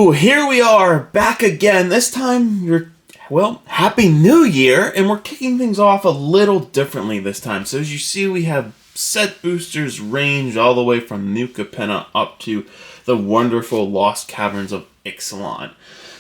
Ooh, here we are, back again. This time, Happy New Year, and we're kicking things off a little differently this time. So as you see, we have set boosters range all the way from New Capenna up to the wonderful Lost Caverns of Ixalan.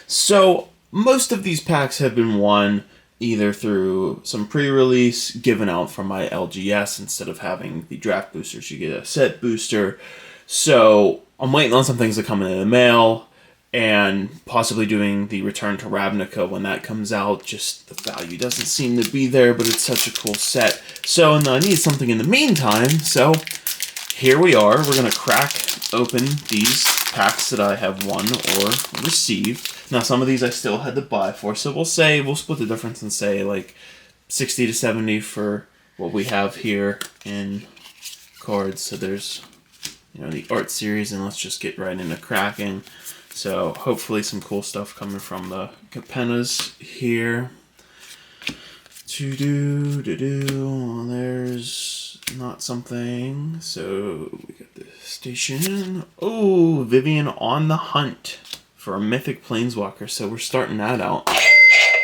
So most of these packs have been won either through some pre-release given out from my LGS. Instead of having the draft boosters, you get a set booster. So I'm waiting on some things to come in the mail, and possibly doing the Return to Ravnica when that comes out. Just the value doesn't seem to be there, but it's such a cool set. So I need something in the meantime, so here we are. We're going to crack open these packs that I have won or received. Now, some of these I still had to buy for, so we'll split the difference and say like 60 to 70 for what we have here in cards. So there's, the art series, and let's just get right into cracking. So hopefully some cool stuff coming from the Capennas here. There's not something. So we got the station. Oh, Vivian on the Hunt for a Mythic Planeswalker. So we're starting that out.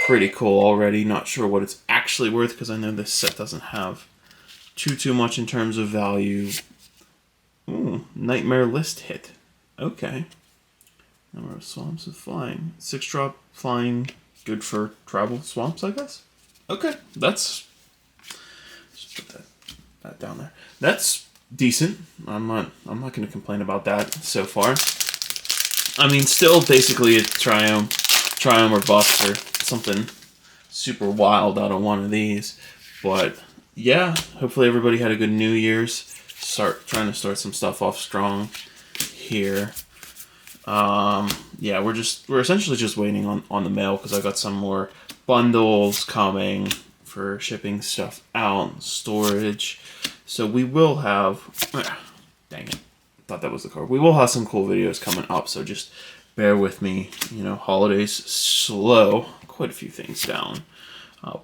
Pretty cool already. Not sure what it's actually worth, because I know this set doesn't have too much in terms of value. Ooh, Nightmare List hit. Okay. Number of swamps of flying. 6-drop flying, good for tribal swamps, I guess. Okay, just put that down there. That's decent. I'm not going to complain about that so far. I mean, still basically a Triumph or bust or something super wild out of one of these. But yeah, hopefully everybody had a good New Year's. Trying to start some stuff off strong here. Yeah, we're essentially just waiting on the mail, because I got some more bundles coming for shipping stuff out, storage. So we will have, dang it, thought that was the card. We will have some cool videos coming up, so just bear with me. Holidays slow quite a few things down.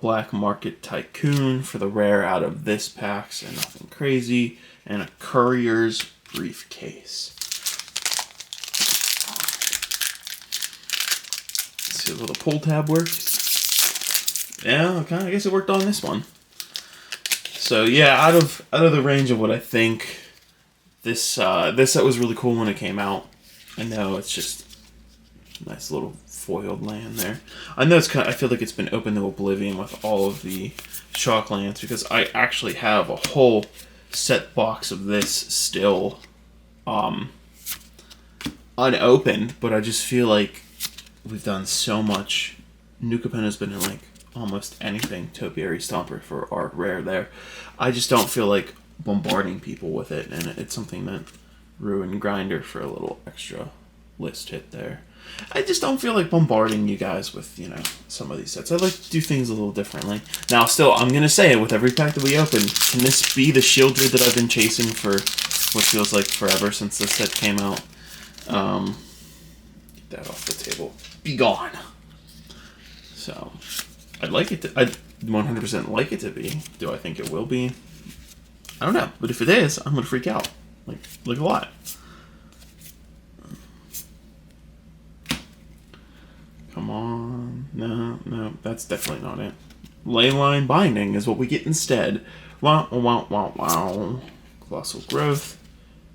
Black Market Tycoon for the rare out of this pack, so nothing crazy, and a Courier's Briefcase. See how the pull tab worked? Yeah, okay, I guess it worked on this one. So yeah, out of the range of what I think, this set was really cool when it came out. I know it's just a nice little foiled land there. I know I feel like it's been open to oblivion with all of the shock lands, because I actually have a whole set box of this still unopened, but I just feel like we've done so much. New Capenna's been in like almost anything. Topiary Stomper for our rare there. I just don't feel like bombarding people with it, and it's something that Ruin Grinder for a little extra list hit there. I just don't feel like bombarding you guys with, some of these sets. I like to do things a little differently. Now, still, I'm going to say it with every pack that we open, can this be the Shieldred that I've been chasing for what feels like forever since this set came out? Get that off the table. Be gone. So, I'd 100% like it to be. Do I think it will be? I don't know. But if it is, I'm going to freak out. Like a lot. Come on. No, that's definitely not it. Leyline Binding is what we get instead. Wow. Colossal Growth.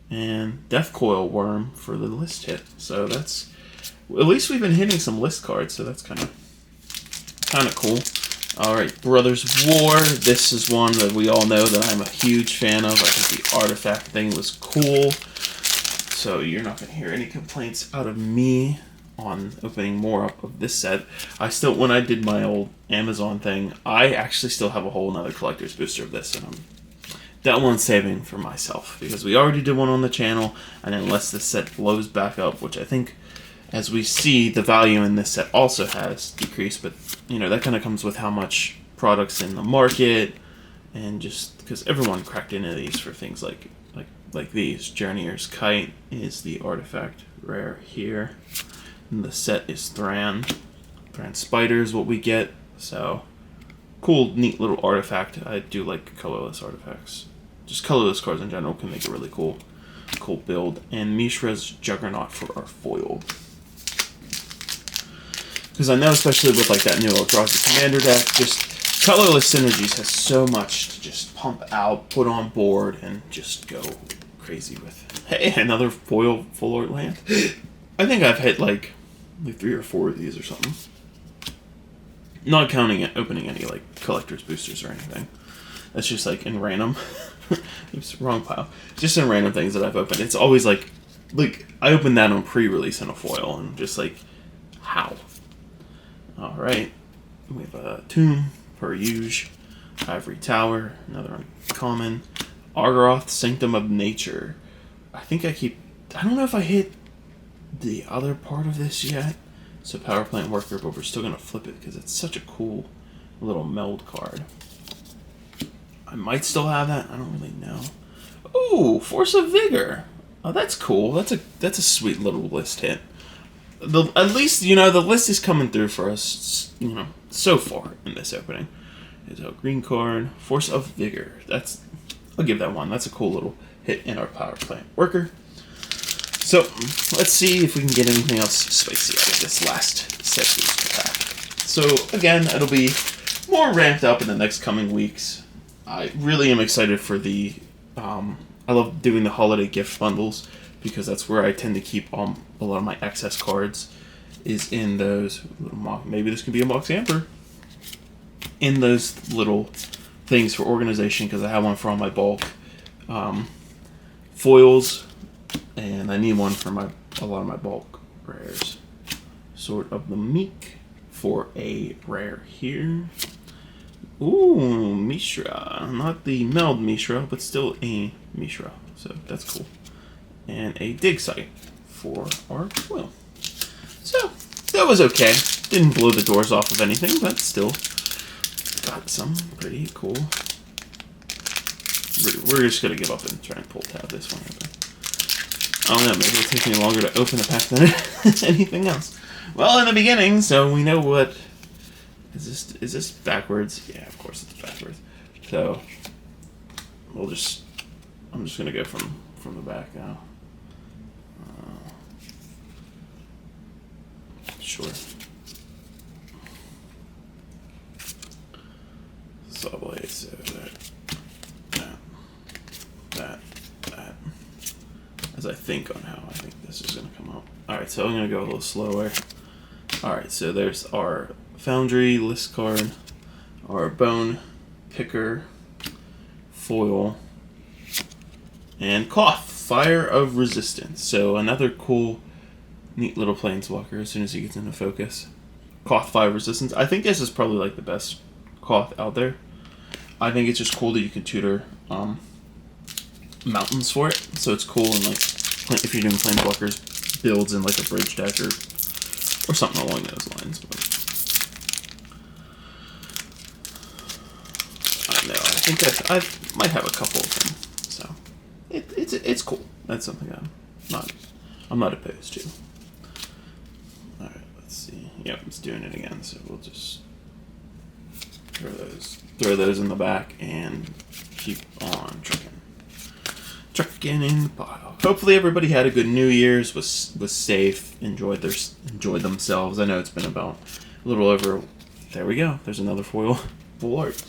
And Death Coil Worm for the list hit. So that's... At least we've been hitting some list cards, so that's kind of cool. Alright, Brothers War. This is one that we all know that I'm a huge fan of. I think the artifact thing was cool. So you're not going to hear any complaints out of me on opening more up of this set. When I did my old Amazon thing, I actually still have a whole nother collector's booster of this, and that one's saving for myself, because we already did one on the channel, and unless this set blows back up, which I think, as we see, the value in this set also has decreased, but that kind of comes with how much product's in the market, and just because everyone cracked into these for things like these. Journeyer's Kite is the artifact rare here. And the set is Thran. Thran Spider is what we get. So, cool, neat little artifact. I do like colorless artifacts. Just colorless cards in general can make a really cool build. And Mishra's Juggernaut for our foil. Because I know, especially with like that new Eldrazi Commander deck, just Colorless Synergies has so much to just pump out, put on board, and just go crazy with. Hey, another foil full art land. I think I've hit like 3 or 4 of these or something. Not counting it, opening any like collector's boosters or anything. That's just like in random. Oops, wrong pile. Just in random things that I've opened. It's always like I opened that on pre-release in a foil, and just like, how? All right, we have a Tomb, per usual, Ivory Tower, another uncommon, Argaroth, Sanctum of Nature. I don't know if I hit the other part of this yet. So Power Plant Worker, but we're still gonna flip it because it's such a cool little meld card. I might still have that. I don't really know. Ooh, Force of Vigor. Oh, that's cool. That's a sweet little list hit. At least, the list is coming through for us, so far in this opening. There's a green card, Force of Vigor. I'll give that one. That's a cool little hit in our Power Plant Worker. So, let's see if we can get anything else spicy out of this last set booster pack. So, again, it'll be more ramped up in the next coming weeks. I really am excited for I love doing the holiday gift bundles, because that's where I tend to keep a lot of my excess cards, is in those little maybe this could be a Mox Amper, in those little things for organization, because I have one for all my bulk foils, and I need one for a lot of my bulk rares. Sword of the Meek for a rare here. Ooh, Mishra. Not the Meld Mishra, but still a Mishra. So that's cool. And a Dig Site for our foil. So, that was okay. Didn't blow the doors off of anything, but still got some pretty cool. We're just going to give up and try and pull tab this one open. I don't know, maybe it'll take me longer to open the pack than anything else. Well, in the beginning, so we know what... Is this backwards? Yeah, of course it's backwards. So, I'm just going to go from the back now. Sure. Subway, so that. As I think on how I think this is going to come up. Alright, so I'm going to go a little slower. Alright, so there's our Foundry list card, our Bone Picker, foil, and Koth, Fire of Resistance. So another cool, neat little Planeswalker as soon as he gets into focus. Koth, Fire of Resistance. I think this is probably like the best Koth out there. I think it's just cool that you can tutor mountains for it. So it's cool, and like if you're doing Planeswalkers builds in like a bridge deck or something along those lines. But I know, I think I might have a couple of them. So it's cool. That's something I'm not opposed to. All right, let's see. Yep, it's doing it again. So we'll just throw those in the back and keep on trucking in the pile. Hopefully everybody had a good New Year's, was safe, enjoyed themselves. I know it's been about a little over. There we go. There's another foil full art.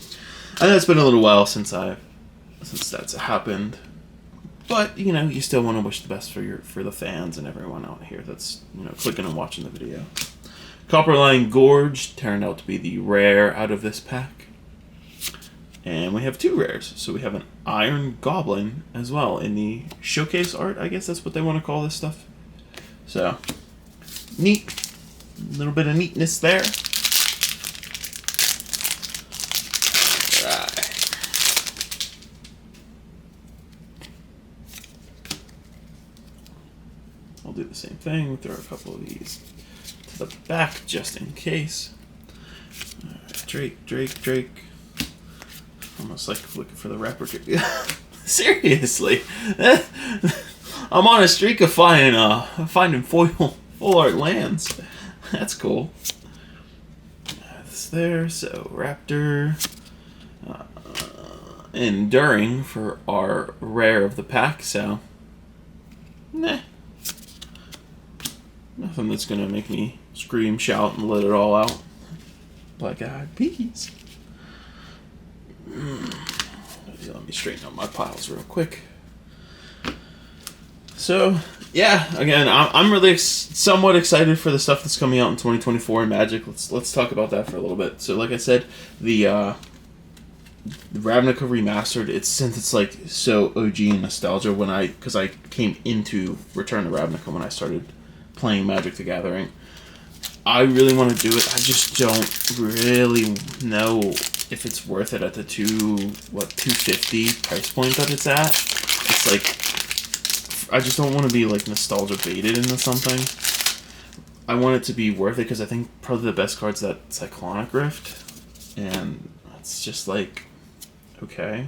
I know it's been a little while since that's happened, but you still want to wish the best for the fans and everyone out here that's clicking and watching the video. Copperline Gorge turned out to be the rare out of this pack. And we have 2 rares. So we have an Iron Goblin as well in the showcase art. I guess that's what they want to call this stuff. So, neat. A little bit of neatness there. Alright. I'll do the same thing. We'll throw a couple of these to the back just in case. Alright, Drake. Almost like looking for the rapper. Seriously, I'm on a streak of finding full art lands. That's cool. That's there. So Raptor, Enduring for our rare of the pack. So, nah. Nothing that's gonna make me scream, shout, and let it all out. Black Eyed Peas. Let me straighten up my piles real quick. So, yeah, again, I'm really somewhat excited for the stuff that's coming out in 2024 in Magic. Let's talk about that for a little bit. So, like I said, the Ravnica Remastered, since it's like so OG and nostalgia because I came into Return to Ravnica when I started playing Magic the Gathering. I really want to do it. I just don't really know if it's worth it at the $250 price point that it's at. It's like, I just don't want to be like nostalgia baited into something. I want it to be worth it because I think probably the best card's that Cyclonic Rift, and it's just like, okay.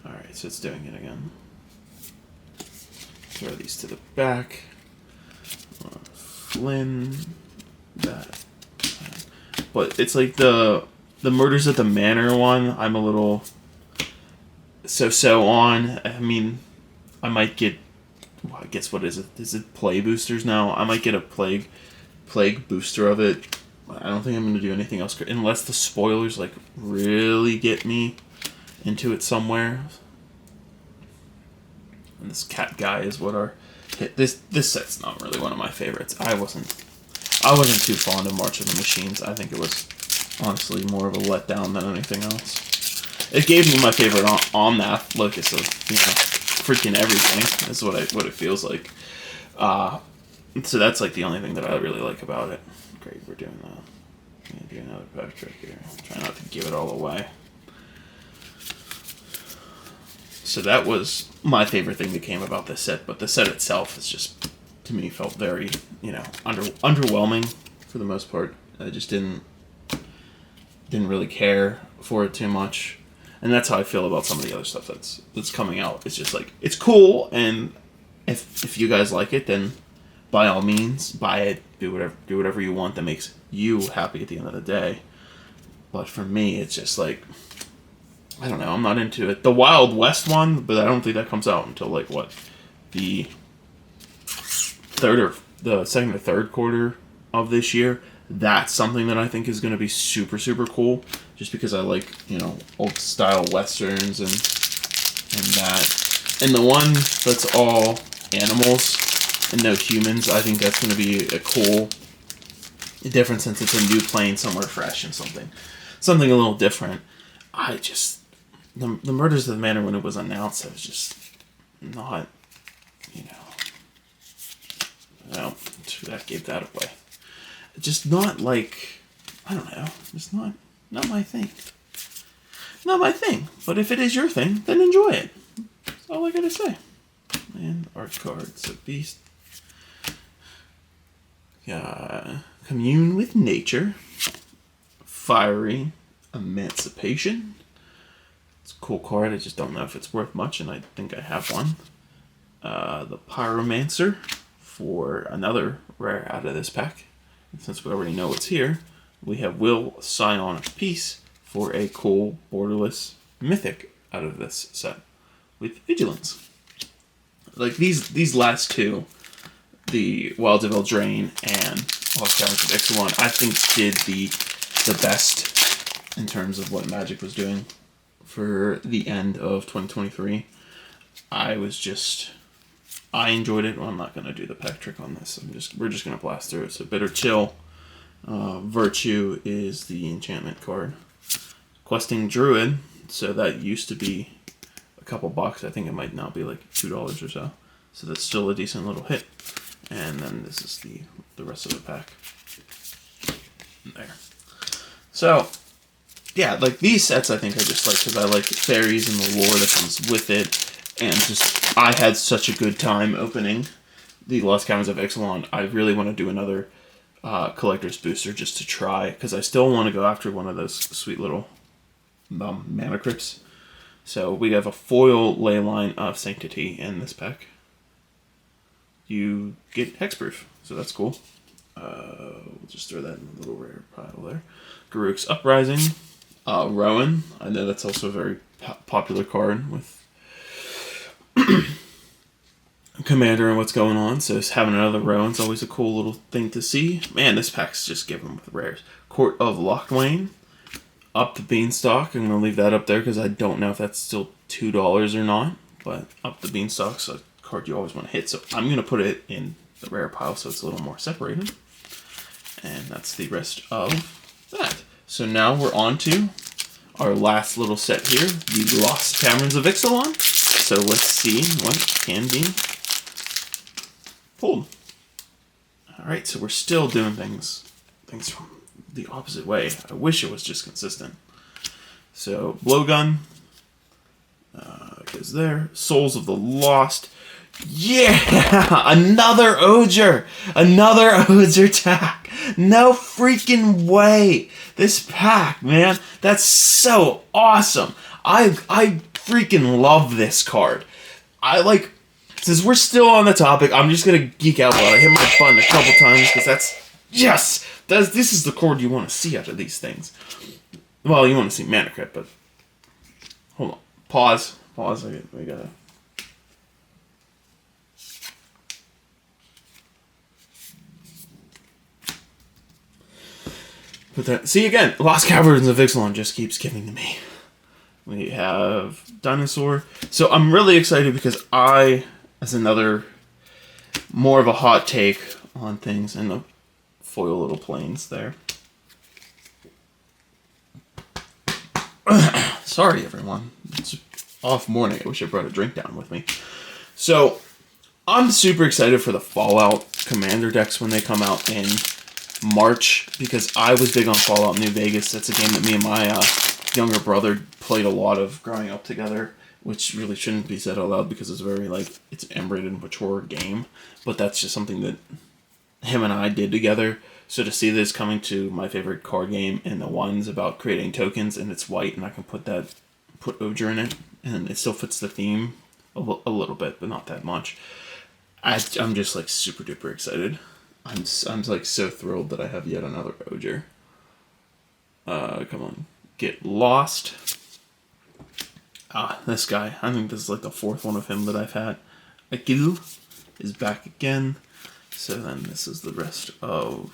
Alright, so it's doing it again. Throw these to the back. Flynn, that. But it's like the Murders at the Manor one, I'm a little so on. I mean, I might get, well, I guess what is it? Is it play boosters now? I might get a plague booster of it. I don't think I'm going to do anything else unless the spoilers like really get me into it somewhere. And this cat guy is what our hit. This set's not really one of my favorites. I wasn't too fond of March of the Machines. I think it was honestly more of a letdown than anything else. It gave me my favorite Omnath Locus of freaking everything. Is what it feels like. So that's like the only thing that I really like about it. Great, we're doing that. I'm gonna do another pack trick here. Try not to give it all away. So that was my favorite thing that came about this set, but the set itself is just, to me, felt very, underwhelming for the most part. I just didn't really care for it too much, and that's how I feel about some of the other stuff that's coming out. It's just like, it's cool, and if you guys like it, then by all means, buy it. Do whatever you want that makes you happy at the end of the day. But for me, it's just like, I don't know, I'm not into it. The Wild West one, but I don't think that comes out until like the second or third quarter of this year. That's something that I think is going to be super, super cool, just because I like, old style westerns and that. And the one that's all animals and no humans, I think that's going to be a cool difference, since it's a new plane somewhere fresh and something a little different. I just, the Murders of the Manor, when it was announced, I was just not, well, that gave that away. Just not like, I don't know, just not my thing. Not my thing. But if it is your thing, then enjoy it. That's all I gotta say. And art cards, a beast. Commune with Nature. Fiery Emancipation. It's a cool card. I just don't know if it's worth much, and I think I have one. The Pyromancer for another rare out of this pack. And since we already know what's here, we have Will Scion of Peace for a cool borderless mythic out of this set with Vigilance. Like these last two, the Wilds of Eldraine and Lost Caverns of Ixalan, I think did the best in terms of what Magic was doing for the end of 2023. I enjoyed it. Well, I'm not going to do the pack trick on this. We're just going to blast through it. So Bitter Chill. Virtue is the enchantment card. Questing Druid. So that used to be a couple bucks. I think it might now be like $2 or so. So that's still a decent little hit. And then this is the rest of the pack. There. So, yeah, like these sets I think I just like because I like fairies and the lore that comes with it. And just, I had such a good time opening the Lost Caverns of Ixalan. I really want to do another collector's booster just to try, because I still want to go after one of those sweet little mana crypts. So we have a foil Leyline of Sanctity in this pack. You get hexproof, so that's cool. We'll just throw that in the little rare pile there. Garruk's Uprising. Rowan. I know that's also a very popular card with Commander and what's going on. So having another Rowan's always a cool little thing to see. Man, this pack's just given with rares. Court of Locthwain. Up the Beanstalk. I'm going to leave that up there because I don't know if that's still $2 or not. But Up the Beanstalk's a card you always want to hit. So I'm going to put it in the rare pile so it's a little more separated. And that's the rest of that. So now we're on to our last little set here. The Lost Caverns of Ixalan. So let's see what can be pulled. Alright, so we're still doing things from the opposite way. I wish it was just consistent. So, Blowgun goes there. Souls of the Lost. Yeah! Another Oger! Another Oger attack! No freaking way! This pack, man, that's so awesome! I freaking love this card. Since we're still on the topic, I'm just gonna geek out while I hit my button a couple times, because this is the card you want to see out of these things. Well, you want to see Mana Crypt, but hold on. Pause. We gotta. Put that. See again, Lost Caverns of Ixalan just keeps giving to me. We have Dinosaur. So I'm really excited because as another more of a hot take on things, and the foil little planes there. Sorry, everyone. It's off morning. I wish I brought a drink down with me. So I'm super excited for the Fallout Commander decks when they come out in March, because I was big on Fallout New Vegas. That's a game that me and my younger brother played a lot of growing up together, which really shouldn't be said out loud because it's very it's an M-rated mature game, but that's just something that him and I did together. So to see this coming to my favorite card game, and the one's about creating tokens, and it's white, and I can put Oger in it, and it still fits the theme a little bit, but not that much. I'm just super duper excited. I'm so thrilled that I have yet another Oger. Come on, get lost. This guy. I think this is the fourth one of him that I've had. Akil is back again. So then this is the rest of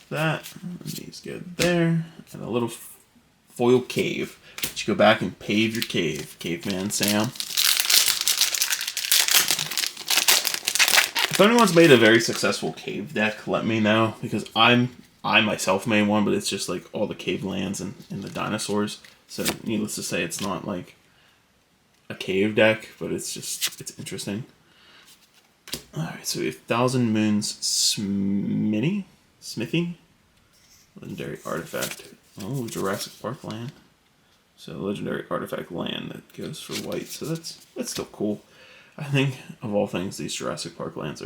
that. And these go there. And a little foil cave. But you go back and pave your cave. Caveman Sam. If anyone's made a very successful cave deck, let me know. Because I myself made one, but it's just all the cave lands and the dinosaurs. So needless to say, it's not a cave deck, but it's interesting. Alright, so we have Thousand Moons Smithy? Legendary Artifact. Oh, Jurassic Park land. So legendary artifact land that goes for white. So that's still cool. I think of all things, these Jurassic Park lands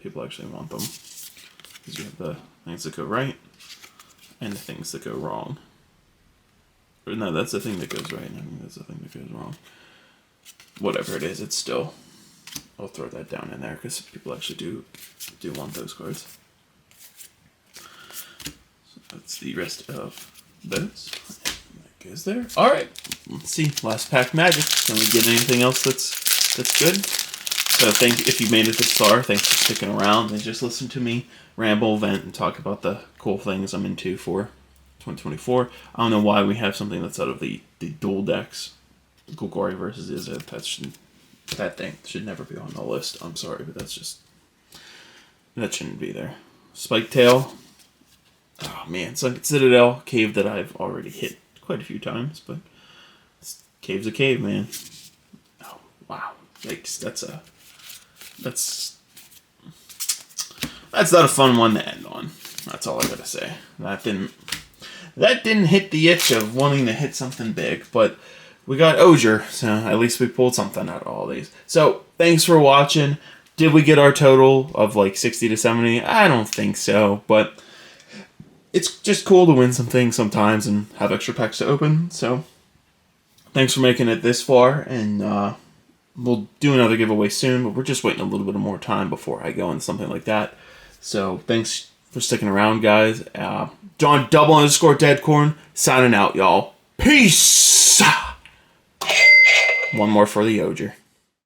people actually want them. Because you have the things that go right and the things that go wrong. Or no, that's the thing that goes right, and I think that's the thing that goes wrong. Whatever it is, it's still... I'll throw that down in there because people actually do want those cards. So that's the rest of those. That goes there. All right, let's see. Last pack magic. Can we get anything else that's good? So if you made it this far, thanks for sticking around and just listen to me ramble, vent, and talk about the cool things I'm into for 2024. I don't know why we have something that's out of the dual decks. Golgari versus Izzet. That thing should never be on the list. I'm sorry, but that shouldn't be there. Spiketail. Oh man, Sunken Citadel, cave that I've already hit quite a few times, but cave's a cave, man. Oh wow, yikes! That's not a fun one to end on. That's all I gotta say. That didn't hit the itch of wanting to hit something big, but we got Oger, so at least we pulled something out of all these. So, thanks for watching. Did we get our total of 60 to 70? I don't think so, but it's just cool to win some things sometimes and have extra packs to open. So, thanks for making it this far, and we'll do another giveaway soon, but we're just waiting a little bit more time before I go into something like that. So, thanks for sticking around, guys. John _Deadcorn signing out, y'all. Peace! One more for the Oger.